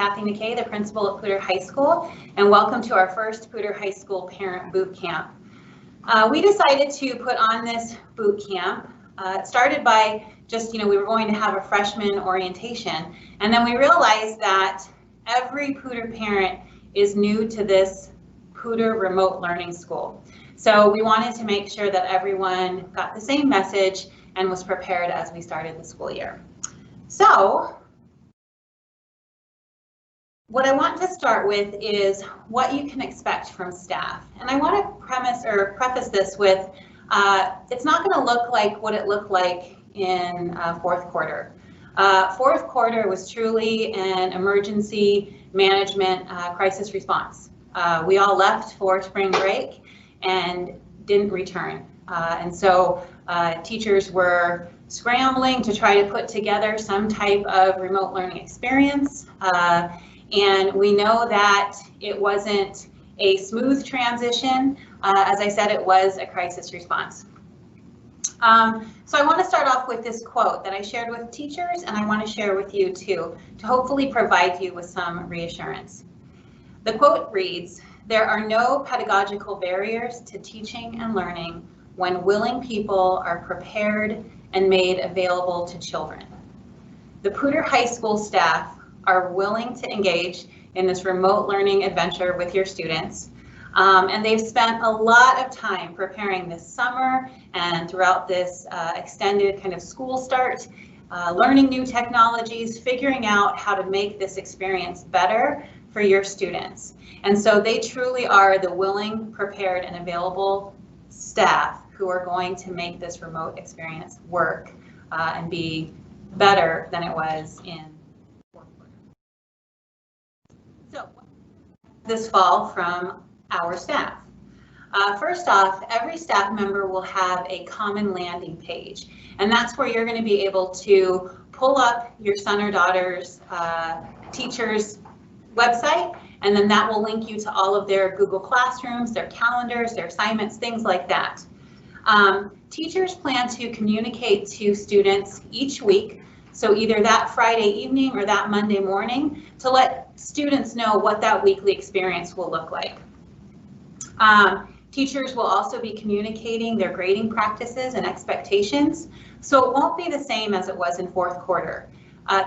Kathy McKay, the principal at Poudre High School, and welcome to our first Poudre High School Parent Boot Camp. We decided to put on this boot camp. It started by just, we were going to have a freshman orientation, and then we realized that every Poudre parent is new to this Poudre remote learning school. So we wanted to make sure that everyone got the same message and was prepared as we started the school year. So what I want to start with is what you can expect from staff. And I want to preface this with, it's not going to look like what it looked like in fourth quarter. Fourth quarter was truly an emergency management crisis response. We all left for spring break and didn't return. And so teachers were scrambling to try to put together some type of remote learning experience. And we know that it wasn't a smooth transition. As I said, it was a crisis response. So I want to start off with this quote that I shared with teachers, and I want to share with you too, to hopefully provide you with some reassurance. The quote reads, "There are no pedagogical barriers to teaching and learning when willing people are prepared and made available to children." The Poudre High School staff are willing to engage in this remote learning adventure with your students. And they've spent a lot of time preparing this summer and throughout this extended kind of school start, learning new technologies, figuring out how to make this experience better for your students. And so they truly are the willing, prepared, and available staff who are going to make this remote experience work and be better than it was in fourth quarter. So this fall from our staff. First off, every staff member will have a common landing page, and that's where you're going to be able to pull up your son or daughter's teacher's website, and then that will link you to all of their Google Classrooms, their calendars, their assignments, things like that. Teachers plan to communicate to students each week, so either that Friday evening or that Monday morning, to let students know what that weekly experience will look like. Teachers will also be communicating their grading practices and expectations, so it won't be the same as it was in fourth quarter.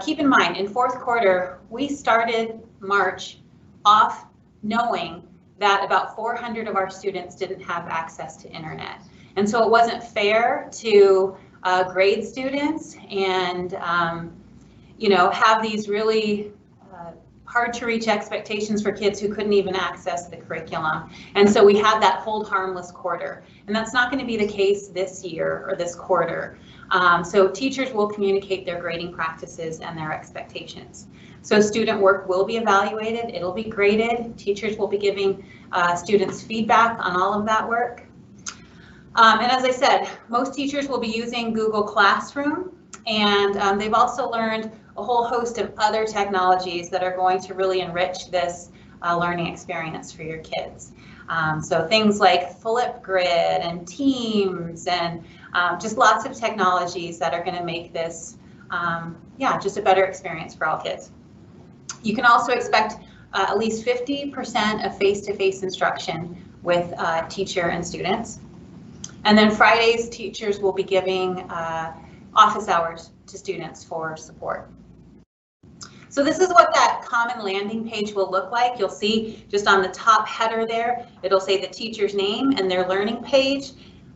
Keep in mind, in fourth quarter, we started March off knowing that about 400 of our students didn't have access to internet. And so it wasn't fair to grade students and have these really hard to reach expectations for kids who couldn't even access the curriculum. And so we had that hold harmless quarter, and that's not going to be the case this year or this quarter. So teachers will communicate their grading practices and their expectations. So student work will be evaluated, it'll be graded, teachers will be giving students feedback on all of that work. And as I said, most teachers will be using Google Classroom, and they've also learned a whole host of other technologies that are going to really enrich this learning experience for your kids. So things like Flipgrid and Teams and just lots of technologies that are going to make this just a better experience for all kids. You can also expect at least 50% of face-to-face instruction with teacher and students. And then Fridays, teachers will be giving office hours to students for support. So this is what that common landing page will look like. You'll see just on the top header there, it'll say the teacher's name and their learning page.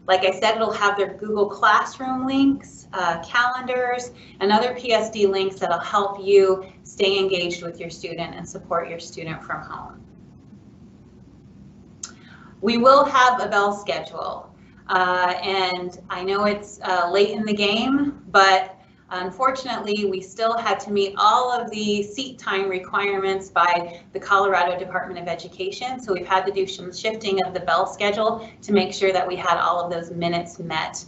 Like I said, it'll have their Google Classroom links, calendars, and other PSD links that'll help you stay engaged with your student and support your student from home. We will have a bell schedule. And I know it's late in the game, but unfortunately, we still had to meet all of the seat time requirements by the Colorado Department of Education. So we've had to do some shifting of the bell schedule to make sure that we had all of those minutes met.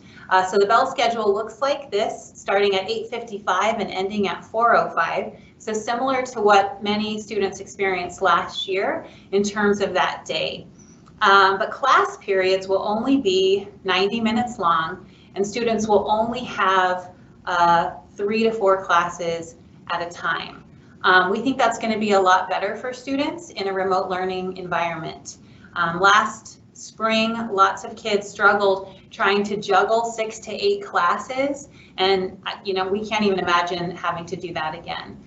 So the bell schedule looks like this, starting at 8:55 and ending at 4:05. So similar to what many students experienced last year in terms of that day. But class periods will only be 90 minutes long, and students will only have 3 to 4 classes at a time. We think that's going to be a lot better for students in a remote learning environment. Last spring, lots of kids struggled trying to juggle 6 to 8 classes, and we can't even imagine having to do that again.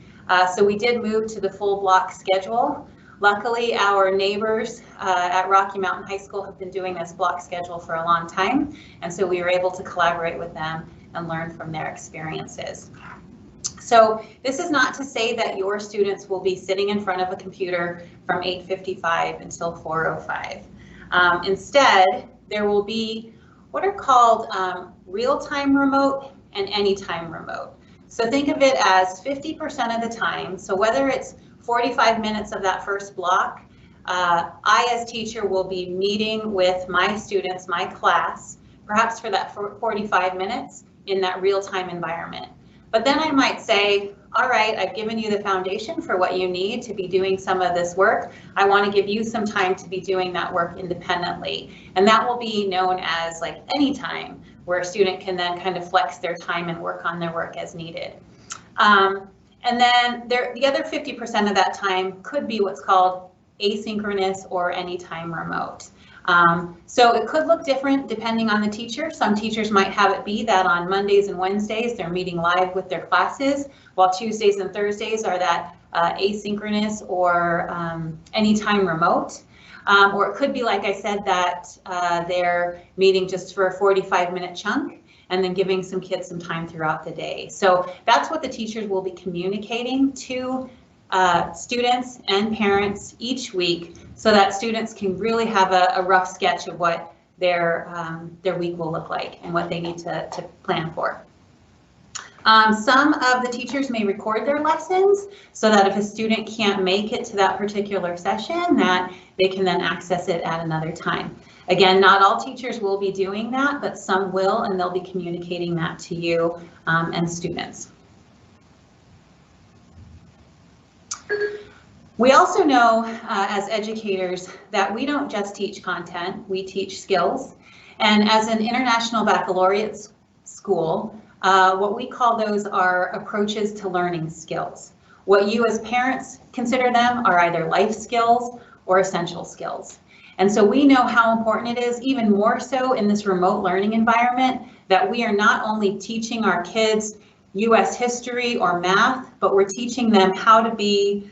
So we did move to the full block schedule. Luckily, our neighbors at Rocky Mountain High School have been doing this block schedule for a long time, and so we were able to collaborate with them and learn from their experiences. So this is not to say that your students will be sitting in front of a computer from 8:55 until 4:05. Instead, there will be what are called real-time remote and anytime remote. So think of it as 50% of the time. So whether it's 45 minutes of that first block, I as teacher will be meeting with my students, my class, perhaps for that 45 minutes in that real-time environment. But then I might say, all right, I've given you the foundation for what you need to be doing some of this work. I want to give you some time to be doing that work independently. And that will be known as like anytime, where a student can then kind of flex their time and work on their work as needed. And then the other 50% of that time could be what's called asynchronous or anytime remote. So it could look different depending on the teacher. Some teachers might have it be that on Mondays and Wednesdays they're meeting live with their classes, while Tuesdays and Thursdays are that asynchronous or anytime remote. Or it could be, like I said, that they're meeting just for a 45-minute chunk and then giving some kids some time throughout the day. So that's what the teachers will be communicating to students and parents each week, so that students can really have a rough sketch of what their week will look like and what they need to plan for. Some of the teachers may record their lessons so that if a student can't make it to that particular session, that they can then access it at another time. Again, not all teachers will be doing that, but some will, and they'll be communicating that to you and students. We also know as educators that we don't just teach content, we teach skills. And as an international baccalaureate school, what we call those are approaches to learning skills. What you as parents consider them are either life skills or essential skills. And so we know how important it is, even more so in this remote learning environment, that we are not only teaching our kids US history or math, but we're teaching them how to be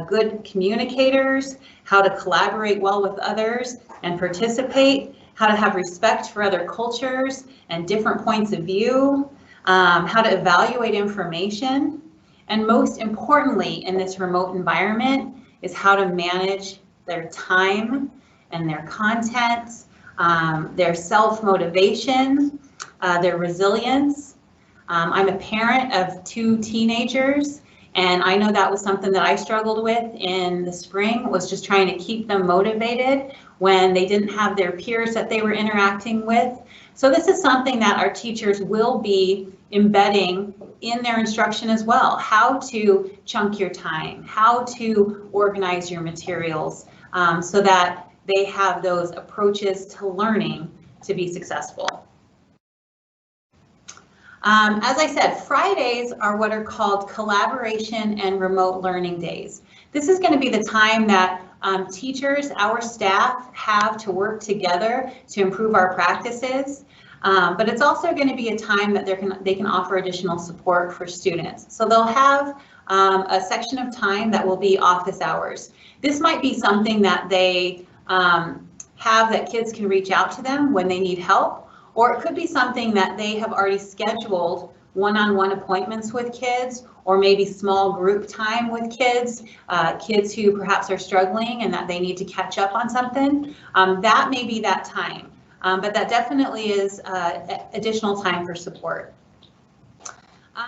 good communicators, how to collaborate well with others and participate, how to have respect for other cultures and different points of view, how to evaluate information, and most importantly in this remote environment is how to manage their time and their content, their self-motivation, their resilience. I'm a parent of 2 teenagers, and I know that was something that I struggled with in the spring, was just trying to keep them motivated when they didn't have their peers that they were interacting with. So this is something that our teachers will be embedding in their instruction as well. How to chunk your time, how to organize your materials, so that they have those approaches to learning to be successful. As I said, Fridays are what are called collaboration and remote learning days. This is going to be the time that teachers, our staff, have to work together to improve our practices. But it's also going to be a time that they can offer additional support for students. So they'll have a section of time that will be office hours. This might be something that they have that kids can reach out to them when they need help, or it could be something that they have already scheduled one-on-one appointments with kids, or maybe small group time with kids, kids who perhaps are struggling and that they need to catch up on something. That may be that time, but that definitely is additional time for support. We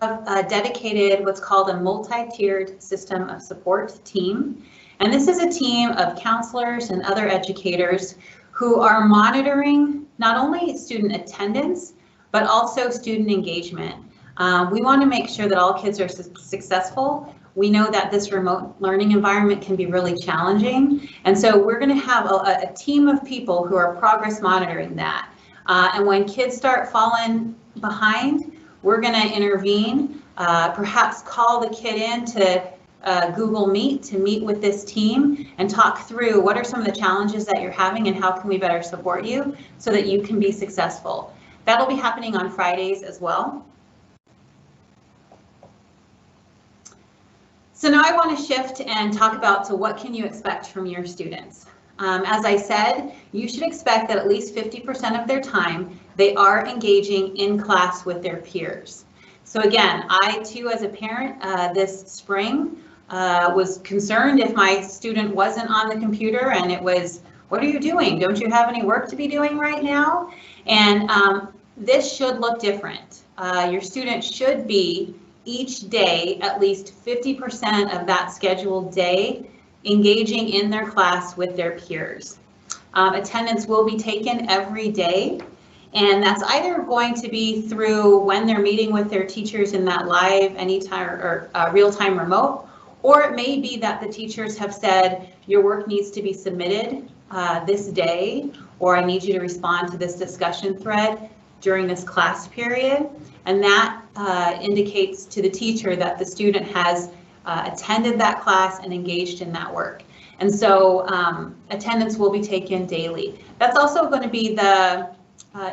also have dedicated what's called a multi-tiered system of support team. And this is a team of counselors and other educators who are monitoring not only student attendance, but also student engagement. We want to make sure that all kids are successful. We know that this remote learning environment can be really challenging. And so we're going to have a team of people who are progress monitoring that. And when kids start falling behind, we're going to intervene perhaps call the kid in to Google Meet to meet with this team and talk through what are some of the challenges that you're having and how can we better support you so that you can be successful. That'll be happening on Fridays as well. So now I want to shift and talk about, so what can you expect from your students? As I said, you should expect that at least 50% of their time they are engaging in class with their peers. So again, I too as a parent this spring was concerned if my student wasn't on the computer and it was, what are you doing? Don't you have any work to be doing right now? And this should look different. Your student should be each day, at least 50% of that scheduled day, engaging in their class with their peers. Attendance will be taken every day, and that's either going to be through when they're meeting with their teachers in that live, anytime, or real-time remote, or it may be that the teachers have said, your work needs to be submitted this day, or I need you to respond to this discussion thread during this class period. And that indicates to the teacher that the student has attended that class and engaged in that work. And so attendance will be taken daily. That's also going to be the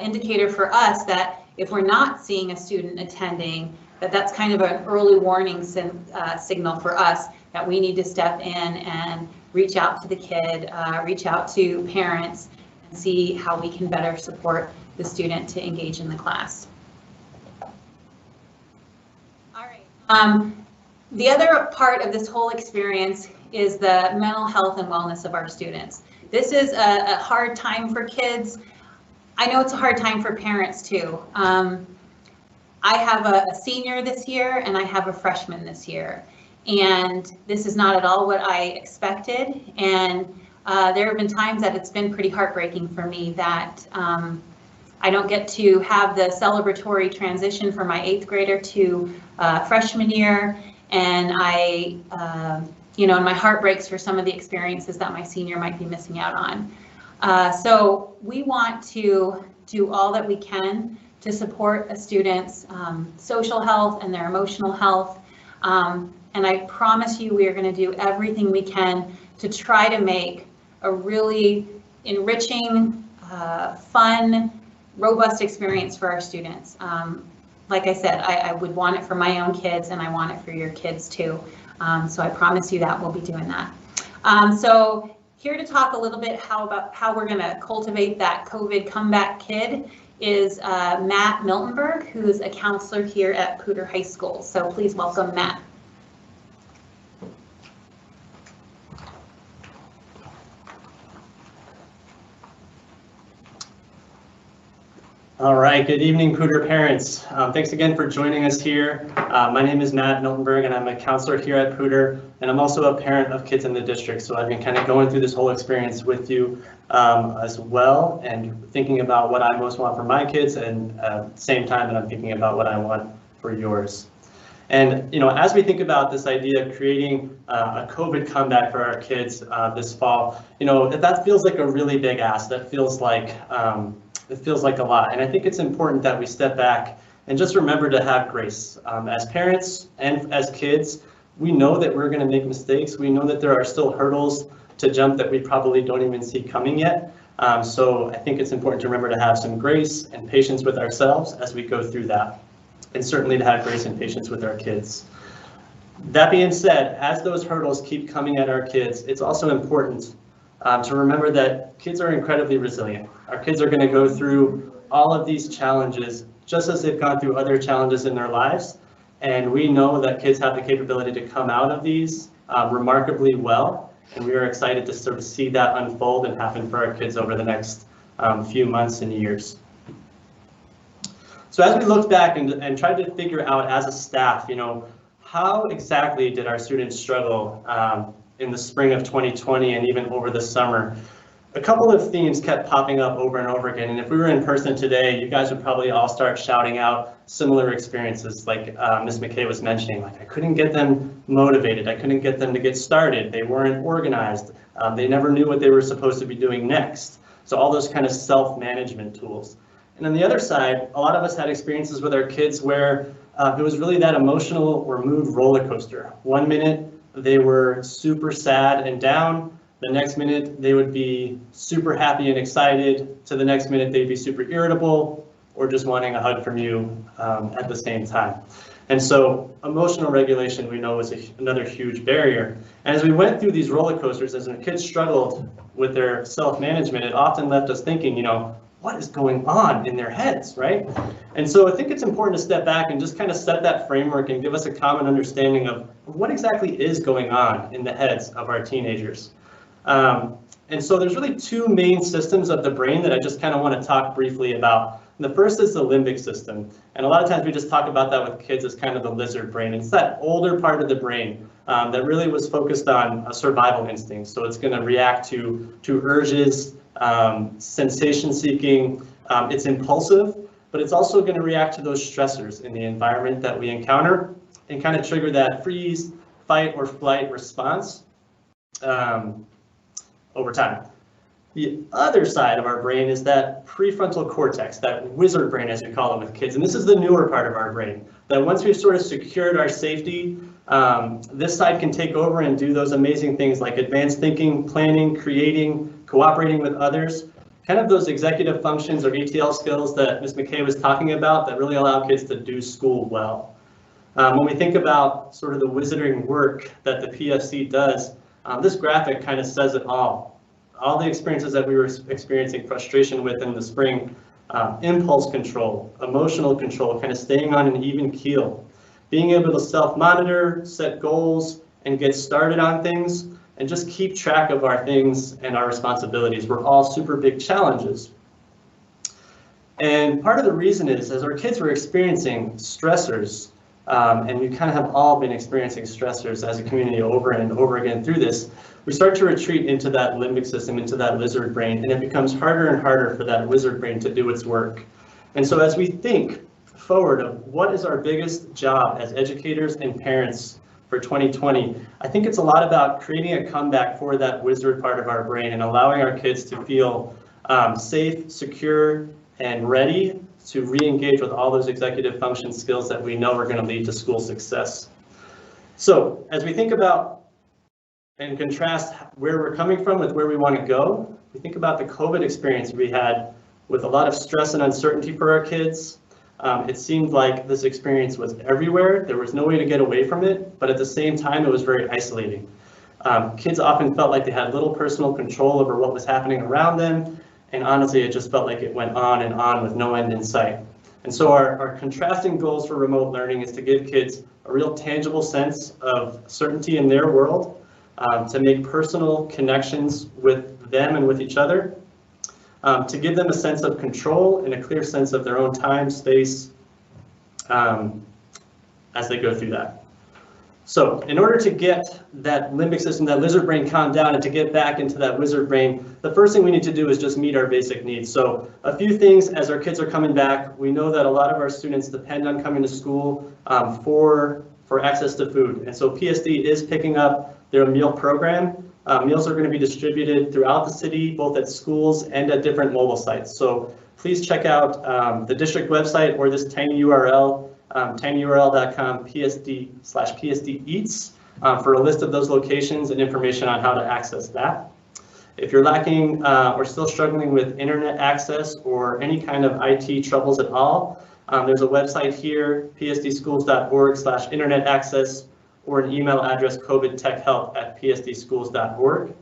indicator for us that if we're not seeing a student attending, that's kind of an early warning signal for us that we need to step in and reach out to the kid, reach out to parents, and see how we can better support the student to engage in the class. All right. The other part of this whole experience is the mental health and wellness of our students. This is a hard time for kids. I know it's a hard time for parents too. I have a senior this year and I have a freshman this year. And this is not at all what I expected. And there have been times that it's been pretty heartbreaking for me that I don't get to have the celebratory transition for my 8th grader to freshman year. And I, and my heart breaks for some of the experiences that my senior might be missing out on. So we want to do all that we can to support a student's social health and their emotional health. And I promise you we are going to do everything we can to try to make a really enriching, fun, robust experience for our students. Like I said, I would want it for my own kids and I want it for your kids too. So I promise you that we'll be doing that. So here to talk a little bit about how we're going to cultivate that COVID comeback kid is Matt Miltenberg, who's a counselor here at Poudre High School. So please welcome Matt. All right, good evening, Poudre parents. Thanks again for joining us here. My name is Matt Miltenberg and I'm a counselor here at Poudre, and I'm also a parent of kids in the district. So I've been kind of going through this whole experience with you as well, and thinking about what I most want for my kids, and at the same time that I'm thinking about what I want for yours. And as we think about this idea of creating a COVID comeback for our kids this fall, that feels like a really big ask. That feels like it feels like a lot. And I think it's important that we step back and just remember to have grace. As parents and as kids, we know that we're going to make mistakes. We know that there are still hurdles to jump that we probably don't even see coming yet. So I think it's important to remember to have some grace and patience with ourselves as we go through that, and certainly to have grace and patience with our kids. That being said, as those hurdles keep coming at our kids, it's also important to remember that kids are incredibly resilient. Our kids are going to go through all of these challenges just as they've gone through other challenges in their lives. And we know that kids have the capability to come out of these remarkably well. And we are excited to sort of see that unfold and happen for our kids over the next few months and years. So as we look back and tried to figure out as a staff, how exactly did our students struggle in the spring of 2020 and even over the summer? A couple of themes kept popping up over and over again, and if we were in person today, you guys would probably all start shouting out similar experiences like Ms. McKay was mentioning. Like, I couldn't get them motivated, I couldn't get them to get started, they weren't organized, they never knew what they were supposed to be doing next. So all those kind of self-management tools. And on the other side, a lot of us had experiences with our kids where it was really that emotional or mood roller coaster. 1 minute they were super sad and down, the next minute they would be super happy and excited, to the next minute they'd be super irritable or just wanting a hug from you at the same time. And so emotional regulation, we know, is another huge barrier. And as we went through these roller coasters, as our kids struggled with their self-management, it often left us thinking, what is going on in their heads, right? And so I think it's important to step back and just kind of set that framework and give us a common understanding of what exactly is going on in the heads of our teenagers. And so there's really two main systems of the brain that I just kind of want to talk briefly about. And the first is the limbic system. And a lot of times we just talk about that with kids as kind of the lizard brain. It's that older part of the brain that really was focused on a survival instinct. So it's going to react to urges, sensation seeking. It's impulsive, but it's also going to react to those stressors in the environment that we encounter and kind of trigger that freeze, fight, or flight response over time. The other side of our brain is that prefrontal cortex, that wizard brain, as we call it with kids. And this is the newer part of our brain, that once we've sort of secured our safety, this side can take over and do those amazing things like advanced thinking, planning, creating, cooperating with others, kind of those executive functions or ETL skills that Ms. McKay was talking about that really allow kids to do school well. When we think about sort of the wizarding work that the PFC does, this graphic kind of says it all. All the experiences that we were experiencing frustration with in the spring, impulse control, emotional control, kind of staying on an even keel, being able to self-monitor, set goals, and get started on things, and just keep track of our things and our responsibilities were all super big challenges. And part of the reason is, as our kids were experiencing stressors, and we kind of have all been experiencing stressors as a community over and over again through this, we start to retreat into that limbic system, into that lizard brain, and it becomes harder and harder for that wizard brain to do its work. And so as we think forward of what is our biggest job as educators and parents for 2020, I think it's a lot about creating a comeback for that wizard part of our brain and allowing our kids to feel safe, secure, and ready to re-engage with all those executive function skills that we know are going to lead to school success. So as we think about and contrast where we're coming from with where we want to go, we think about the COVID experience we had with a lot of stress and uncertainty for our kids. It seemed like this experience was everywhere. There was no way to get away from it, but at the same time, it was very isolating. Kids often felt like they had little personal control over what was happening around them. And honestly, it just felt like it went on and on with no end in sight. And so our contrasting goals for remote learning is to give kids a real tangible sense of certainty in their world, to make personal connections with them and with each other, to give them a sense of control and a clear sense of their own time, space, as they go through that. So in order to get that limbic system, that lizard brain calmed down and to get back into that wizard brain, the first thing we need to do is just meet our basic needs. So a few things as our kids are coming back, we know that a lot of our students depend on coming to school for access to food. And so PSD is picking up their meal program. Meals are going to be distributed throughout the city, both at schools and at different mobile sites. So please check out the district website or this tiny URL, tinyurl.com PSD/PSD Eats for a list of those locations and information on how to access that. If you're lacking or still struggling with internet access or any kind of IT troubles at all, there's a website here, psdschools.org/internet access, or an email address, covidtechhelp@psdschools.org.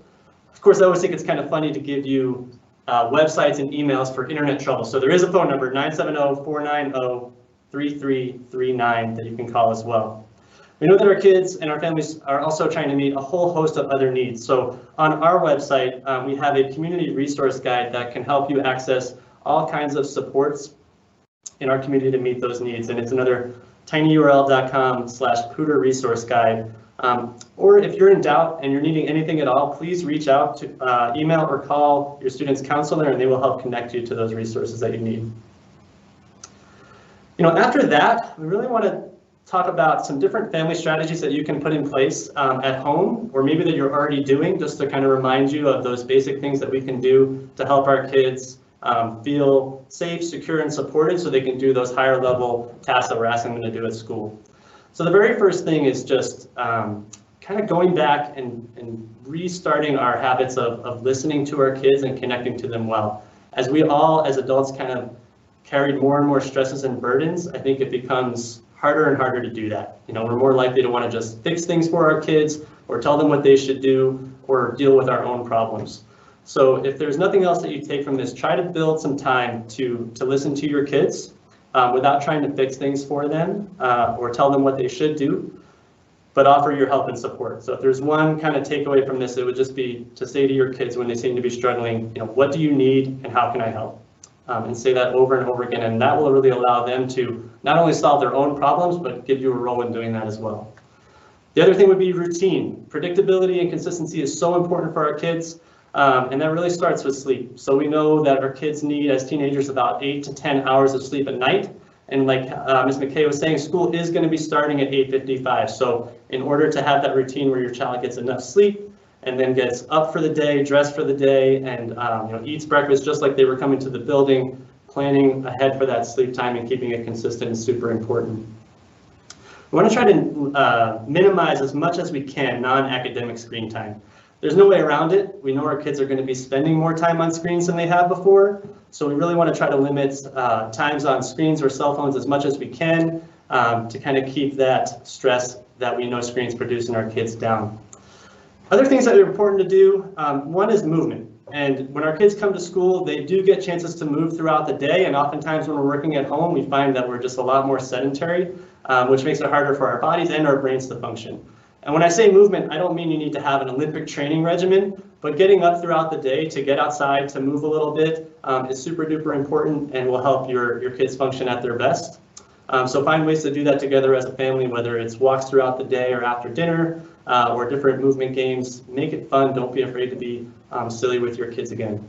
Of course, I always think it's kind of funny to give you websites and emails for internet trouble. So there is a phone number, 970-490-3339, that you can call as well. We know that our kids and our families are also trying to meet a whole host of other needs. So on our website, we have a community resource guide that can help you access all kinds of supports in our community to meet those needs. And it's another tinyurl.com/Pooter resource guide. Or if you're in doubt and you're needing anything at all, please reach out to email or call your student's counselor and they will help connect you to those resources that you need. After that, we really want to talk about some different family strategies that you can put in place at home, or maybe that you're already doing, just to kind of remind you of those basic things that we can do to help our kids feel safe, secure, and supported so they can do those higher level tasks that we're asking them to do at school. So the very first thing is just kind of going back and restarting our habits of listening to our kids and connecting to them well. As we all, as adults, kind of carried more and more stresses and burdens, I think it becomes harder and harder to do that. You know, we're more likely to want to just fix things for our kids or tell them what they should do or deal with our own problems. So if there's nothing else that you take from this, try to build some time to listen to your kids without trying to fix things for them or tell them what they should do, but offer your help and support. So if there's one kind of takeaway from this, it would just be to say to your kids when they seem to be struggling, you know, what do you need and how can I help? And say that over and over again, and that will really allow them to not only solve their own problems, but give you a role in doing that as well. The other thing would be routine. Predictability and consistency is so important for our kids, and that really starts with sleep. So we know that our kids need, as teenagers, about 8 to 10 hours of sleep at night. And like Ms. McKay was saying, school is going to be starting at 8:55. So in order to have that routine where your child gets enough sleep and then gets up for the day, dressed for the day, and eats breakfast just like they were coming to the building, planning ahead for that sleep time and keeping it consistent is super important. We want to try to minimize as much as we can non-academic screen time. There's no way around it. We know our kids are going to be spending more time on screens than they have before, so we really want to try to limit times on screens or cell phones as much as we can to kind of keep that stress that we know screens produce in our kids down. Other things that are important to do, one is movement. And when our kids come to school, they do get chances to move throughout the day, and oftentimes when we're working at home, we find that we're just a lot more sedentary, which makes it harder for our bodies and our brains to function. And when I say movement, I don't mean you need to have an Olympic training regimen, but getting up throughout the day to get outside, to move a little bit is super duper important and will help your kids function at their best. So find ways to do that together as a family, whether it's walks throughout the day or after dinner or different movement games. Make it fun. Don't be afraid to be silly with your kids again.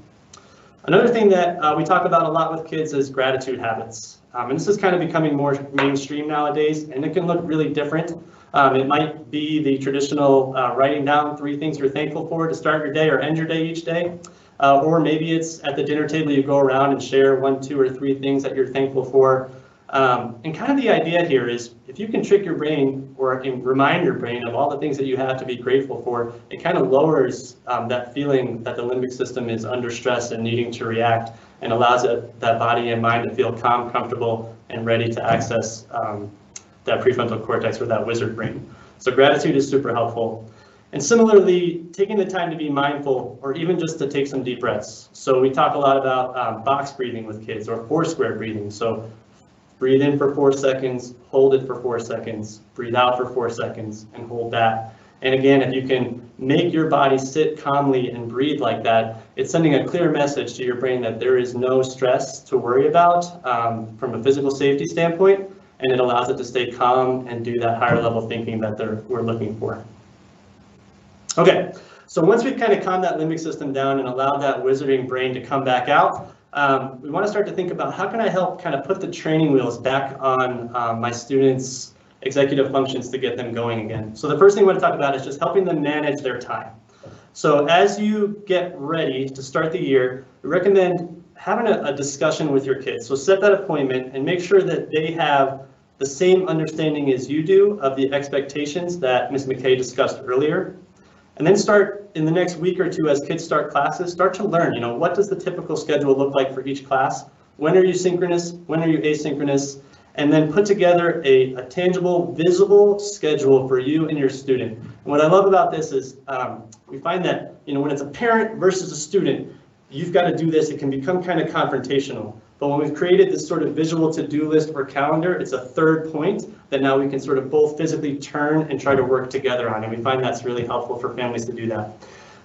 Another thing that we talk about a lot with kids is gratitude habits. And this is kind of becoming more mainstream nowadays, and it can look really different. It might be the traditional writing down 3 things you're thankful for to start your day or end your day each day. Or maybe it's at the dinner table you go around and share 1, 2, or 3 things that you're thankful for. And kind of the idea here is if you can trick your brain or can remind your brain of all the things that you have to be grateful for, it kind of lowers that feeling that the limbic system is under stress and needing to react, and allows that body and mind to feel calm, comfortable, and ready to access that prefrontal cortex or that wizard brain. So gratitude is super helpful. And similarly, taking the time to be mindful or even just to take some deep breaths. So we talk a lot about box breathing with kids or 4 square breathing. So breathe in for 4 seconds, hold it for 4 seconds, breathe out for 4 seconds, and hold that. And again, if you can make your body sit calmly and breathe like that, it's sending a clear message to your brain that there is no stress to worry about from a physical safety standpoint, and it allows it to stay calm and do that higher level thinking that we're looking for. Okay, so once we've kind of calmed that limbic system down and allowed that wizarding brain to come back out, we want to start to think about how can I help kind of put the training wheels back on my students' executive functions to get them going again. So the first thing I want to talk about is just helping them manage their time. So as you get ready to start the year, we recommend having a discussion with your kids. So set that appointment and make sure that they have the same understanding as you do of the expectations that Ms. McKay discussed earlier. And then start in the next week or 2 as kids start classes, start to learn, what does the typical schedule look like for each class? When are you synchronous? When are you asynchronous? And then put together a tangible, visible schedule for you and your student. And what I love about this is we find that, when it's a parent versus a student, you've got to do this, it can become kind of confrontational. But when we've created this sort of visual to-do list or calendar, it's a third point that now we can sort of both physically turn and try to work together on. And we find that's really helpful for families to do that.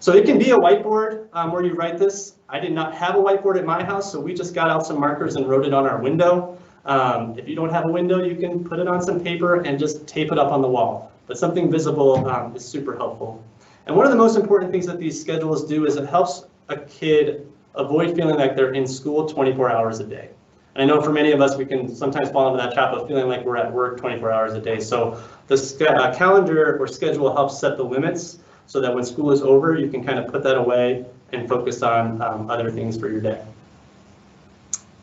So it can be a whiteboard where you write this. I did not have a whiteboard at my house, so we just got out some markers and wrote it on our window. If you don't have a window, you can put it on some paper and just tape it up on the wall. But something visible is super helpful. And one of the most important things that these schedules do is it helps a kid avoid feeling like they're in school 24 hours a day. And I know for many of us, we can sometimes fall into that trap of feeling like we're at work 24 hours a day. So the calendar or schedule helps set the limits so that when school is over, you can kind of put that away and focus on other things for your day.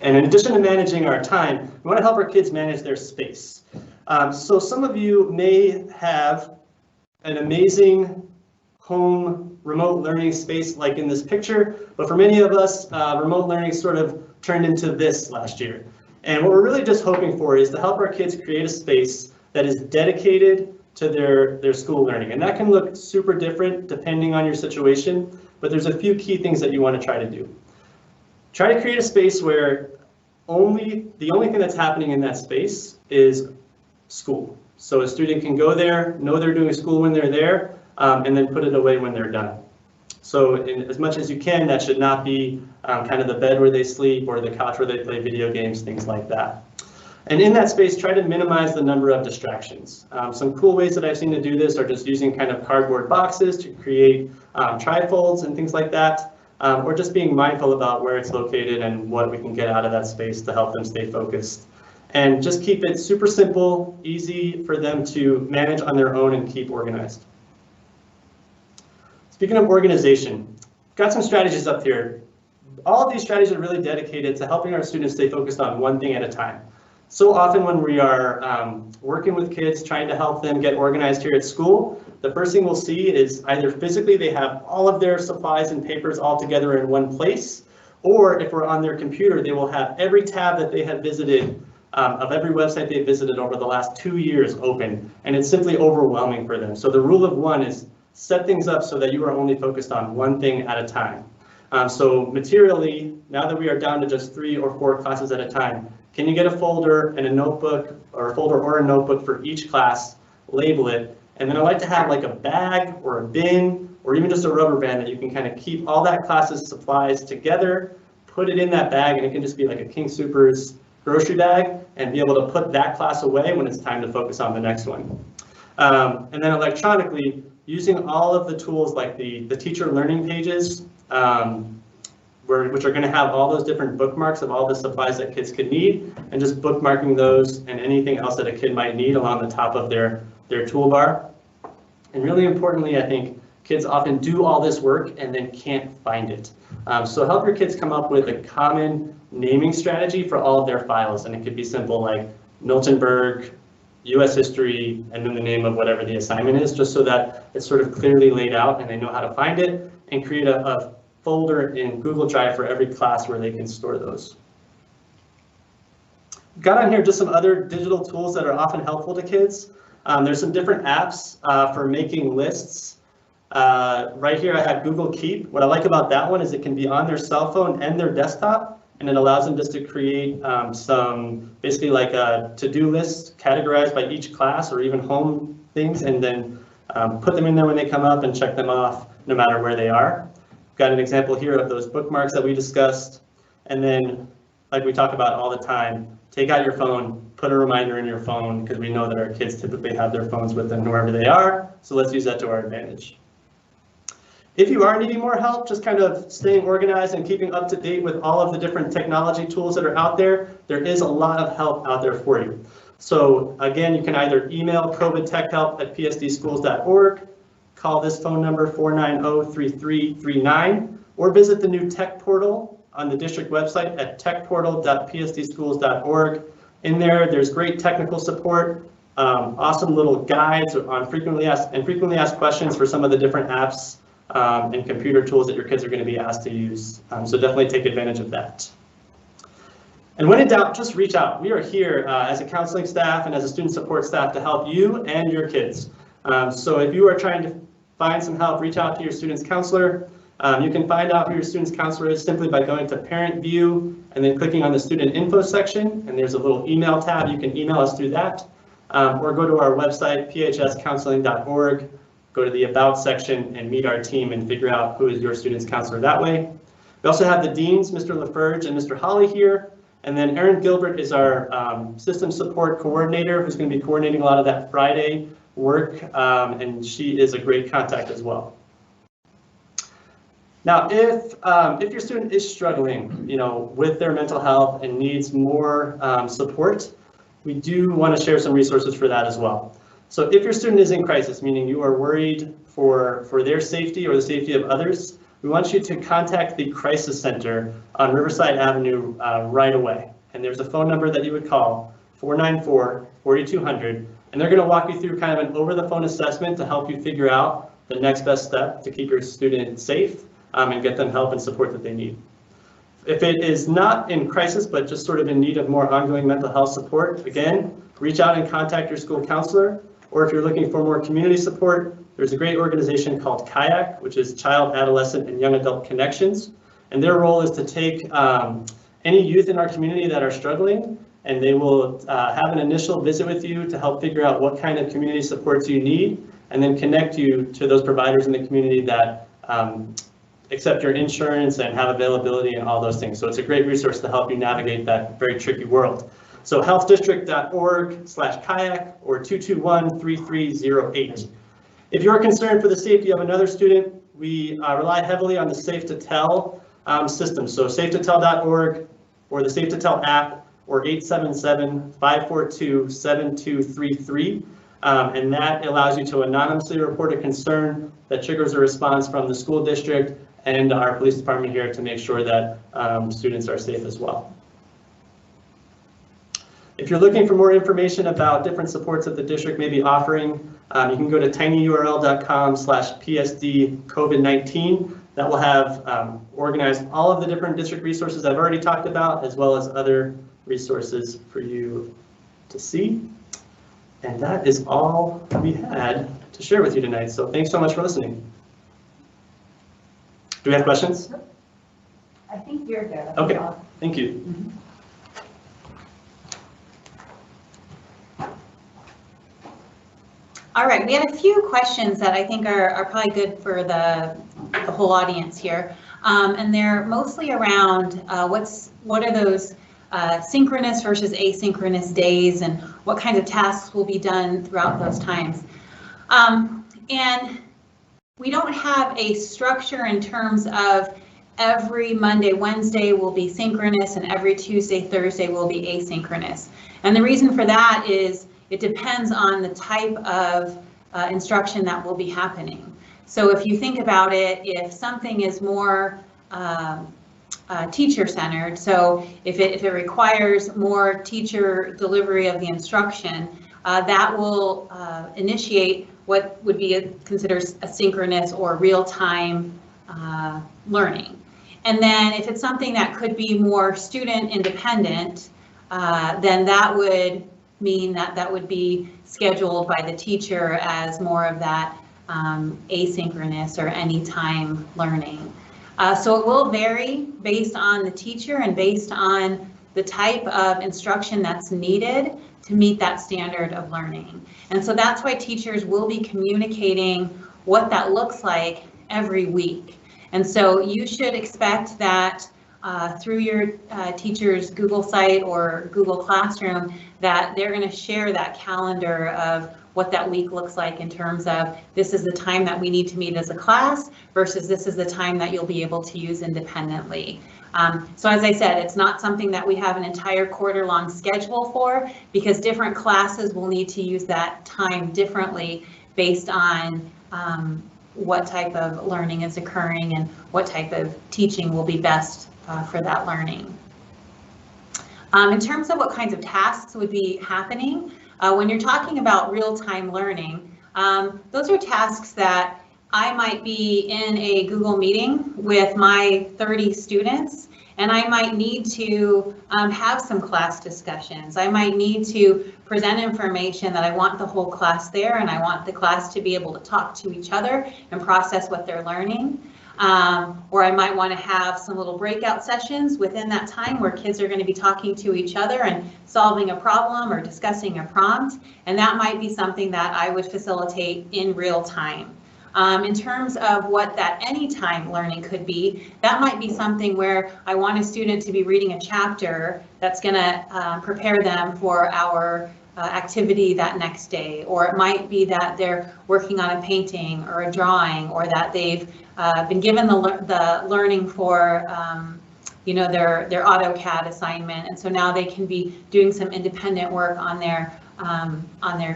And in addition to managing our time, we want to help our kids manage their space. So some of you may have an amazing home remote learning space like in this picture, but for many of us, remote learning sort of turned into this last year. And what we're really just hoping for is to help our kids create a space that is dedicated to their school learning. And that can look super different depending on your situation, but there's a few key things that you want to try to do. Try to create a space where the only thing that's happening in that space is school. So a student can go there, know they're doing school when they're there, and then put it away when they're done. So as much as you can, that should not be kind of the bed where they sleep or the couch where they play video games, things like that. And in that space, try to minimize the number of distractions. Some cool ways that I've seen to do this are just using kind of cardboard boxes to create trifolds and things like that, or just being mindful about where it's located and what we can get out of that space to help them stay focused. And just keep it super simple, easy for them to manage on their own and keep organized. Speaking of organization, got some strategies up here. All of these strategies are really dedicated to helping our students stay focused on one thing at a time. So often when we are working with kids, trying to help them get organized here at school, the first thing we'll see is either physically they have all of their supplies and papers all together in one place, or if we're on their computer, they will have every tab that they have visited of every website they visited over the last 2 years open, and it's simply overwhelming for them. So the rule of one is set things up so that you are only focused on one thing at a time. So materially, now that we are down to just 3 or 4 classes at a time, can you get a folder and a notebook, or a folder or a notebook for each class, label it, and then I like to have like a bag or a bin or even just a rubber band that you can kind of keep all that class's supplies together, put it in that bag, and it can just be like a King Soopers grocery bag, and be able to put that class away when it's time to focus on the next one. And then electronically, using all of the tools like the teacher learning pages, which are going to have all those different bookmarks of all the supplies that kids could need, and just bookmarking those and anything else that a kid might need along the top of their toolbar. And really importantly, I think kids often do all this work and then can't find it. So help your kids come up with a common naming strategy for all of their files, and it could be simple like Miltonberg, US history, and then the name of whatever the assignment is, just so that it's sort of clearly laid out and they know how to find it, and create a folder in Google Drive for every class where they can store those. Got on here just some other digital tools that are often helpful to kids. There's some different apps for making lists. Right here I have Google Keep. What I like about that one is it can be on their cell phone and their desktop, and it allows them just to create some basically like a to-do list categorized by each class or even home things, and then put them in there when they come up and check them off no matter where they are. Got an example here of those bookmarks that we discussed. And then, like we talk about all the time, take out your phone, put a reminder in your phone, because we know that our kids typically have their phones with them wherever they are. So let's use that to our advantage. If you are needing more help, just kind of staying organized and keeping up to date with all of the different technology tools that are out there, there is a lot of help out there for you. So again, you can either email covidtechhelp@psdschools.org, call this phone number 490-3339, or visit the new tech portal on the district website at techportal.psdschools.org. In there, there's great technical support, awesome little guides on frequently asked questions for some of the different apps and computer tools that your kids are going to be asked to use. So definitely take advantage of that. And when in doubt, just reach out. We are here as a counseling staff and as a student support staff to help you and your kids. So if you are trying to find some help, reach out to your student's counselor. You can find out who your student's counselor is simply by going to Parent View and then clicking on the Student Info section, and there's a little email tab. You can email us through that, or go to our website, phscounseling.org, go to the About section and meet our team and figure out who is your student's counselor that way. We also have the deans, Mr. LaFerge and Mr. Holly here, and then Erin Gilbert is our system support coordinator, who's going to be coordinating a lot of that Friday work, and she is a great contact as well. Now, if your student is struggling, with their mental health and needs more support, we do want to share some resources for that as well. So if your student is in crisis, meaning you are worried for their safety or the safety of others, we want you to contact the Crisis Center on Riverside Avenue right away. And there's a phone number that you would call, 494-4200, and they're going to walk you through kind of an over-the-phone assessment to help you figure out the next best step to keep your student safe and get them help and support that they need. If it is not in crisis, but just sort of in need of more ongoing mental health support, again, reach out and contact your school counselor. Or if you're looking for more community support, there's a great organization called Kayak, which is Child, Adolescent, and Young Adult Connections. And their role is to take any youth in our community that are struggling, and they will have an initial visit with you to help figure out what kind of community supports you need, and then connect you to those providers in the community that accept your insurance and have availability and all those things. So it's a great resource to help you navigate that very tricky world. So healthdistrict.org/kayak or 221-3308. If you're concerned for the safety of another student, we rely heavily on the Safe to Tell system. So safetoTell.org or the Safe to Tell app or 877-542-7233. And that allows you to anonymously report a concern that triggers a response from the school district and our police department here to make sure that students are safe as well. If you're looking for more information about different supports that the district may be offering, you can go to tinyurl.com/PSD COVID-19. That will have organized all of the different district resources I've already talked about, as well as other resources for you to see. And that is all we had to share with you tonight. So thanks so much for listening. Do we have questions? I think you're good. Okay, thank you. Mm-hmm. All right, we have a few questions that I think are probably good for the whole audience here. And they're mostly around what are those synchronous versus asynchronous days and what kinds of tasks will be done throughout those times. And we don't have a structure in terms of every Monday, Wednesday will be synchronous and every Tuesday, Thursday will be asynchronous. And the reason for that is it depends on the type of instruction that will be happening. So if you think about it, if something is more teacher-centered, so if it requires more teacher delivery of the instruction, that will initiate what would be considered a synchronous or real-time learning. And then if it's something that could be more student independent, then that would mean that would be scheduled by the teacher as more of that asynchronous or anytime learning. So it will vary based on the teacher and based on the type of instruction that's needed to meet that standard of learning. And so that's why teachers will be communicating what that looks like every week. And so you should expect that through your teacher's Google site or Google Classroom, that they're going to share that calendar of what that week looks like in terms of this is the time that we need to meet as a class versus this is the time that you'll be able to use independently. So as I said, it's not something that we have an entire quarter-long schedule for, because different classes will need to use that time differently based on what type of learning is occurring and what type of teaching will be best for that learning. In terms of what kinds of tasks would be happening, when you're talking about real-time learning, those are tasks that I might be in a Google meeting with my 30 students, and I might need to have some class discussions. I might need to present information that I want the whole class there, and I want the class to be able to talk to each other and process what they're learning. Or I might want to have some little breakout sessions within that time where kids are going to be talking to each other and solving a problem or discussing a prompt. And that might be something that I would facilitate in real time. In terms of what that anytime learning could be, that might be something where I want a student to be reading a chapter that's going to prepare them for our activity that next day. Or it might be that they're working on a painting or a drawing, or that they've been given the learning for their AutoCAD assignment, and so now they can be doing some independent work on their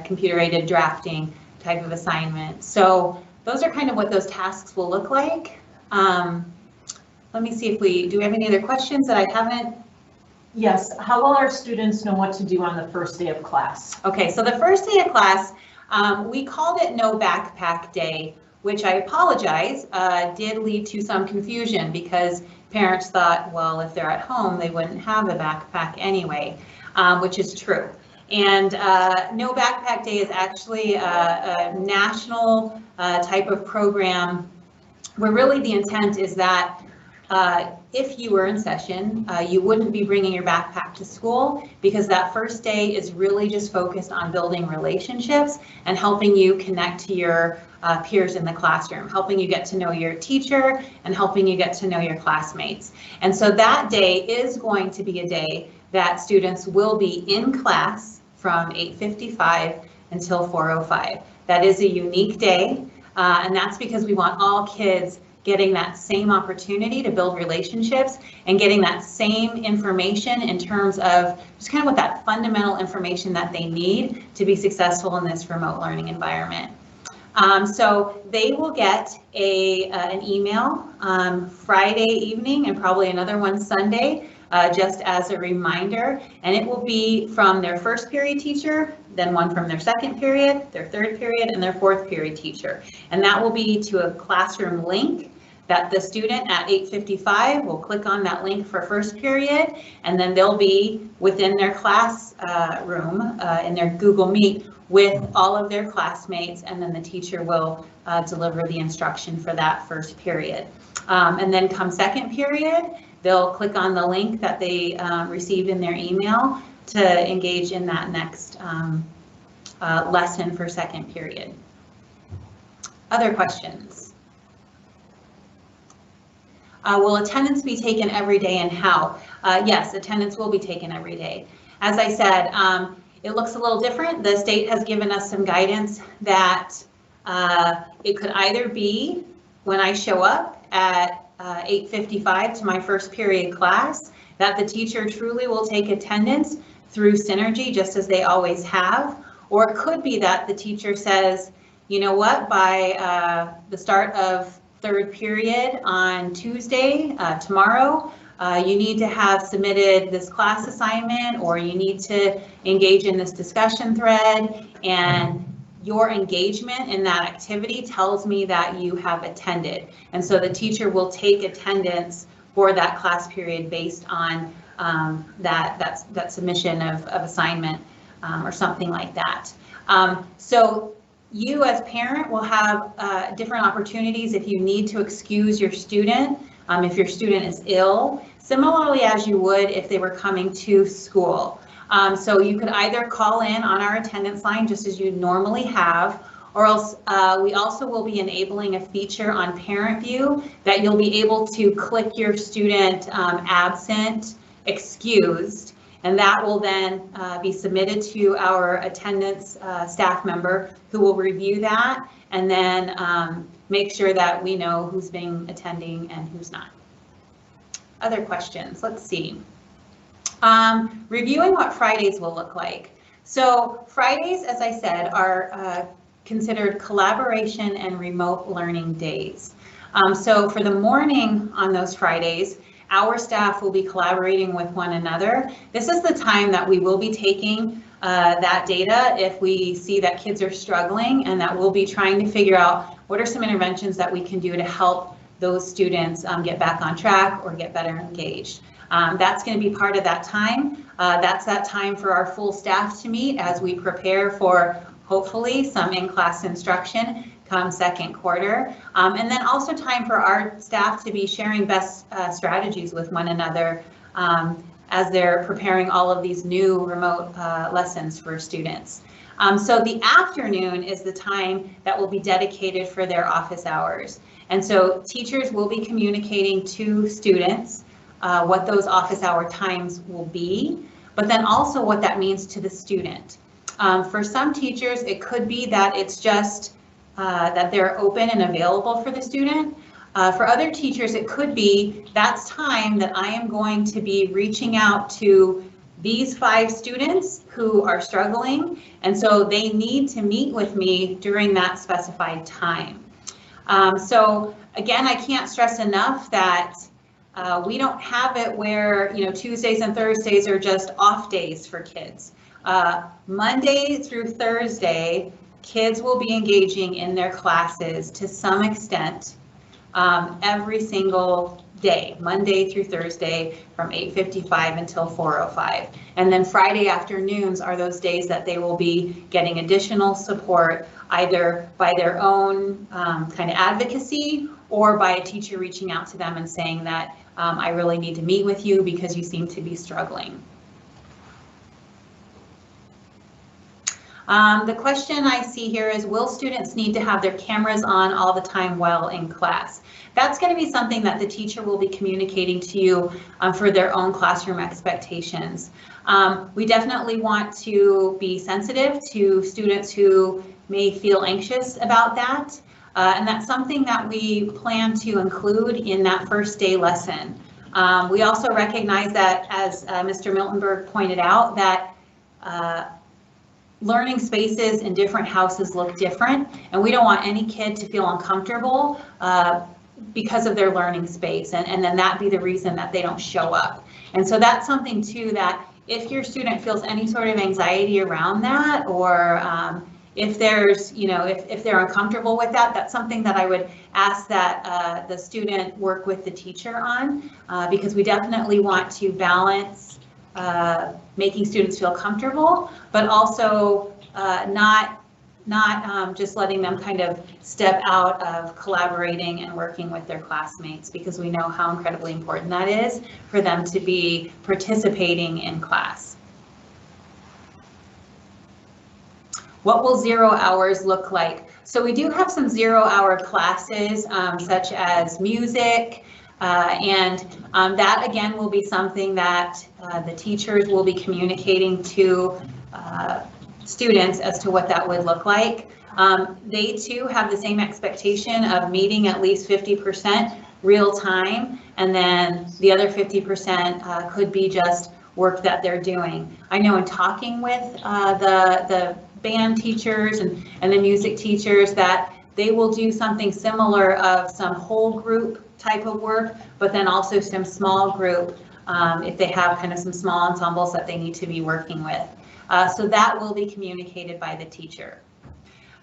computer-aided drafting type of assignment. So those are kind of what those tasks will look like. Let me see if do we have any other questions that I haven't? Yes, how will our students know what to do on the first day of class? Okay, so the first day of class, we called it No Backpack Day, which I apologize, did lead to some confusion because parents thought, well, if they're at home, they wouldn't have a backpack anyway, which is true. And No Backpack Day is actually a national type of program where really the intent is that if you were in session, you wouldn't be bringing your backpack to school because that first day is really just focused on building relationships and helping you connect to your peers in the classroom, helping you get to know your teacher and helping you get to know your classmates. And so that day is going to be a day that students will be in class from 8:55 until 4:05. That is a unique day, and that's because we want all kids getting that same opportunity to build relationships and getting that same information in terms of just kind of what that fundamental information that they need to be successful in this remote learning environment. So they will get an email Friday evening and probably another one Sunday, just as a reminder, and it will be from their first period teacher, then one from their second period, their third period, and their fourth period teacher. And that will be to a classroom link that the student at 8:55 will click on that link for first period, and then they'll be within their class room in their Google Meet with all of their classmates, and then the teacher will deliver the instruction for that first period. And then come second period, they'll click on the link that they received in their email to engage in that next lesson for second period. Other questions? Will attendance be taken every day and how? Yes, attendance will be taken every day. As I said, it looks a little different. The state has given us some guidance that it could either be when I show up at 8:55 to my first period class, that the teacher truly will take attendance through Synergy just as they always have, or it could be that the teacher says, you know what, by the start of third period on Tuesday, tomorrow, you need to have submitted this class assignment, or you need to engage in this discussion thread, and your engagement in that activity tells me that you have attended. And so the teacher will take attendance for that class period based on that submission of assignment or something like that. So you as parent will have different opportunities if you need to excuse your student, if your student is ill, similarly as you would if they were coming to school. So you could either call in on our attendance line just as you normally have, or else we also will be enabling a feature on Parent View that you'll be able to click your student absent, excused, and that will then be submitted to our attendance staff member who will review that and then make sure that we know who's been attending and who's not. Other questions? Let's see. Reviewing what Fridays will look like. So Fridays, as I said, are considered collaboration and remote learning days. So for the morning on those Fridays, our staff will be collaborating with one another. This is the time that we will be taking that data if we see that kids are struggling, and that we'll be trying to figure out what are some interventions that we can do to help those students get back on track or get better engaged. That's going to be part of that time. That's that time for our full staff to meet as we prepare for hopefully some in-class instruction come second quarter. And then also time for our staff to be sharing best strategies with one another as they're preparing all of these new remote lessons for students. So the afternoon is the time that will be dedicated for their office hours. And so teachers will be communicating to students what those office hour times will be, but then also what that means to the student. For some teachers, it could be that it's just that they're open and available for the student. For other teachers, it could be that's time that I am going to be reaching out to these 5 students who are struggling, and so they need to meet with me during that specified time. So again, I can't stress enough that we don't have it where, Tuesdays and Thursdays are just off days for kids. Monday through Thursday, kids will be engaging in their classes to some extent every single day, Monday through Thursday from 8:55 until 4:05. And then Friday afternoons are those days that they will be getting additional support, either by their own kind of advocacy or by a teacher reaching out to them and saying that I really need to meet with you because you seem to be struggling. The question I see here is, will students need to have their cameras on all the time while in class? That's going to be something that the teacher will be communicating to you for their own classroom expectations. We definitely want to be sensitive to students who may feel anxious about that. And that's something that we plan to include in that first day lesson. We also recognize that, as Mr. Miltenberg pointed out, that learning spaces in different houses look different, and we don't want any kid to feel uncomfortable because of their learning space, and then that be the reason that they don't show up. And so that's something too, that if your student feels any sort of anxiety around that, or if there's, if they're uncomfortable with that, that's something that I would ask that the student work with the teacher on, because we definitely want to balance making students feel comfortable, but also not just letting them kind of step out of collaborating and working with their classmates, because we know how incredibly important that is for them to be participating in class. What will 0 hours look like? So we do have some 0-hour classes, such as music, and that again will be something that the teachers will be communicating to students as to what that would look like. They too have the same expectation of meeting at least 50% real time, and then the other 50% could be just work that they're doing. I know in talking with the band teachers and the music teachers that they will do something similar of some whole group type of work, but then also some small group if they have kind of some small ensembles that they need to be working with. So that will be communicated by the teacher.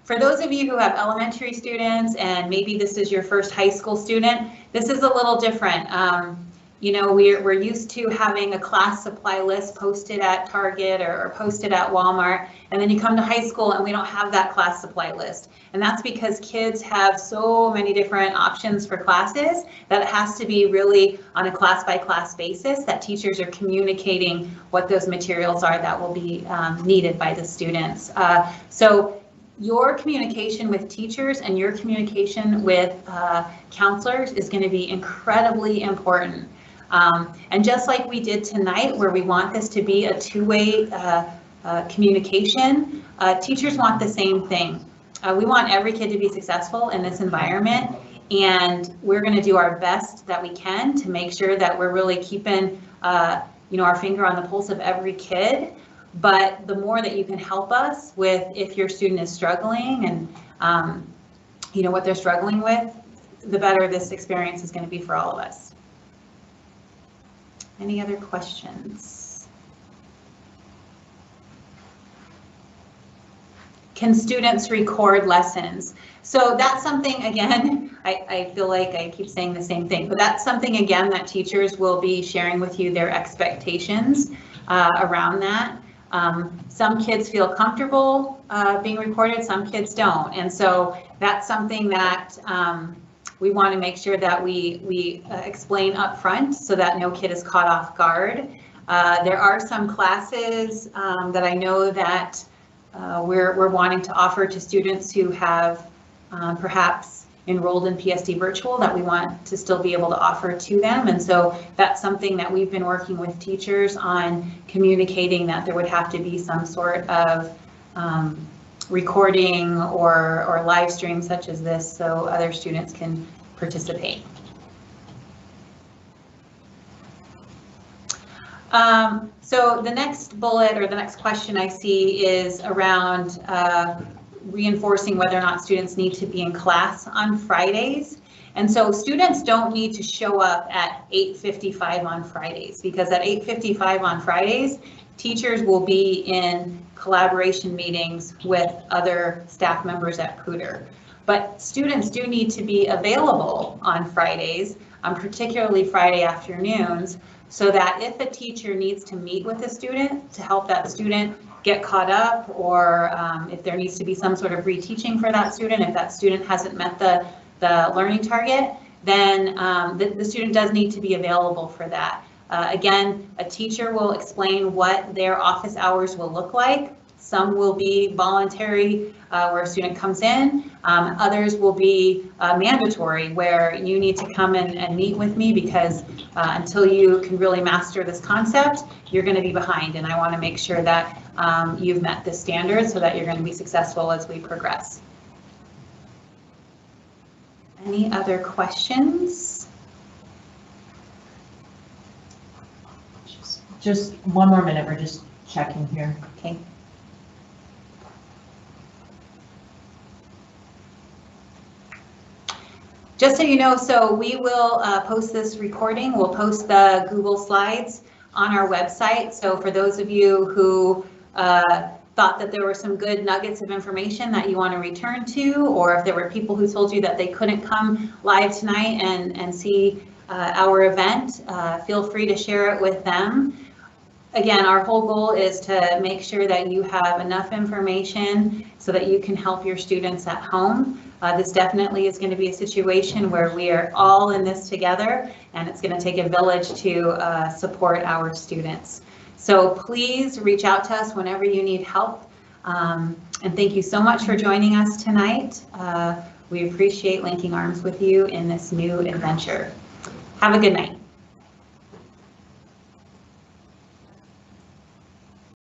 For those of you who have elementary students and maybe this is your first high school student, this is a little different. We're used to having a class supply list posted at Target or posted at Walmart, and then you come to high school and we don't have that class supply list. And that's because kids have so many different options for classes that it has to be really on a class by class basis that teachers are communicating what those materials are that will be needed by the students. So your communication with teachers and your communication with counselors is going to be incredibly important. And just like we did tonight, where we want this to be a two-way communication, teachers want the same thing. We want every kid to be successful in this environment, and we're going to do our best that we can to make sure that we're really keeping our finger on the pulse of every kid. But the more that you can help us with if your student is struggling and what they're struggling with, the better this experience is going to be for all of us. Any other questions? Can students record lessons? So that's something, again, I feel like I keep saying the same thing, but that's something, again, that teachers will be sharing with you their expectations around that. Some kids feel comfortable being recorded, some kids don't. And so that's something that we want to make sure that we explain up front so that no kid is caught off guard. There are some classes that I know that we're wanting to offer to students who have perhaps enrolled in PSD Virtual that we want to still be able to offer to them. And so that's something that we've been working with teachers on, communicating that there would have to be some sort of recording or live stream such as this so other students can participate. So the next bullet or the next question I see is around reinforcing whether or not students need to be in class on Fridays. And so students don't need to show up at 8:55 on Fridays, because at 8:55 on Fridays, teachers will be in collaboration meetings with other staff members at Pooter. But students do need to be available on Fridays, particularly Friday afternoons, so that if a teacher needs to meet with a student to help that student get caught up, or if there needs to be some sort of reteaching for that student, if that student hasn't met the learning target, then the student does need to be available for that. Again, a teacher will explain what their office hours will look like. Some will be voluntary, where a student comes in. Others will be mandatory, where you need to come in and meet with me, because until you can really master this concept, you're going to be behind. And I want to make sure that you've met this standard so that you're going to be successful as we progress. Any other questions? Just one more minute, we're just checking here. Okay. Just so you know, so we will post this recording. We'll post the Google Slides on our website. So for those of you who thought that there were some good nuggets of information that you want to return to, or if there were people who told you that they couldn't come live tonight and see our event, feel free to share it with them. Again, our whole goal is to make sure that you have enough information so that you can help your students at home. This definitely is going to be a situation where we are all in this together, and it's going to take a village to support our students. So please reach out to us whenever you need help. And thank you so much for joining us tonight. We appreciate linking arms with you in this new adventure. Have a good night.